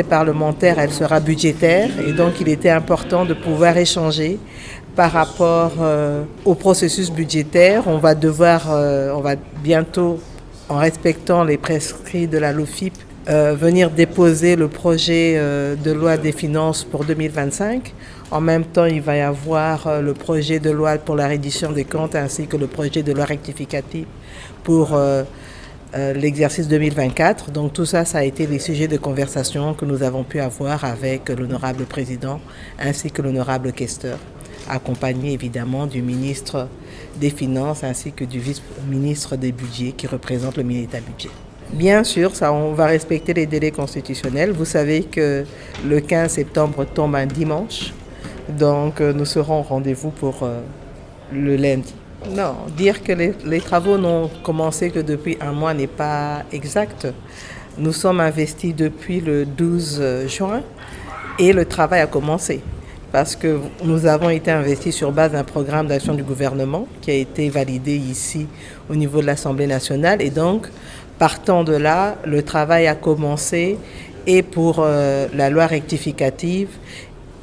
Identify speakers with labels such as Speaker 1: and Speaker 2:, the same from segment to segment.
Speaker 1: Parlementaire, elle sera budgétaire et donc il était important de pouvoir échanger par rapport au processus budgétaire. On va bientôt, en respectant les prescrits de la LOFIP, venir déposer le projet de loi des finances pour 2025. En même temps, il va y avoir le projet de loi pour la reddition des comptes ainsi que le projet de loi rectificative pour l'exercice 2024. Donc tout ça, ça a été les sujets de conversation que nous avons pu avoir avec l'honorable président ainsi que l'honorable questeur, accompagné évidemment du ministre des Finances ainsi que du vice-ministre des Budgets qui représente le ministère du Budget. Bien sûr, on va respecter les délais constitutionnels. Vous savez que le 15 septembre tombe un dimanche, donc nous serons au rendez-vous pour le lundi. Non, dire que les travaux n'ont commencé que depuis un mois n'est pas exact. Nous sommes investis depuis le 12 juin et le travail a commencé parce que nous avons été investis sur base d'un programme d'action du gouvernement qui a été validé ici au niveau de l'Assemblée nationale et donc partant de là, le travail a commencé et pour la loi rectificative,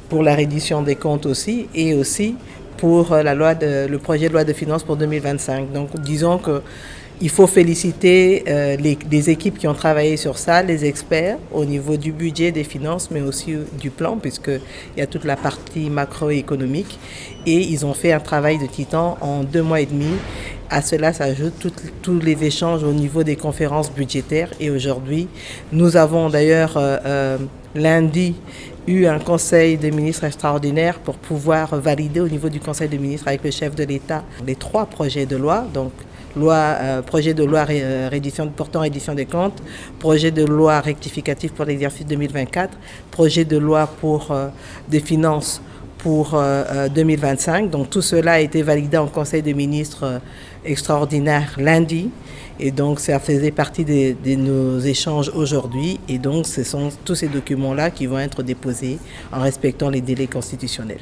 Speaker 1: pour la reddition des comptes aussi et aussi pour le projet de loi de finances pour 2025. Donc disons qu'il faut féliciter les équipes qui ont travaillé sur ça, les experts au niveau du budget, des finances, mais aussi du plan, puisqu'il y a toute la partie macroéconomique. Et ils ont fait un travail de titan en 2 mois et demi. À cela s'ajoutent tous les échanges au niveau des conférences budgétaires. Et aujourd'hui, nous avons d'ailleurs lundi eu un conseil des ministres extraordinaire pour pouvoir valider au niveau du conseil des ministres avec le chef de l'État les 3 projets de loi. Donc, projet de loi portant reddition des comptes, projet de loi rectificatif pour l'exercice 2024, projet de loi pour des finances pour 2025. Donc tout cela a été validé en conseil des ministres extraordinaire lundi. Et donc ça faisait partie de nos échanges aujourd'hui. Et donc ce sont tous ces documents-là qui vont être déposés en respectant les délais constitutionnels.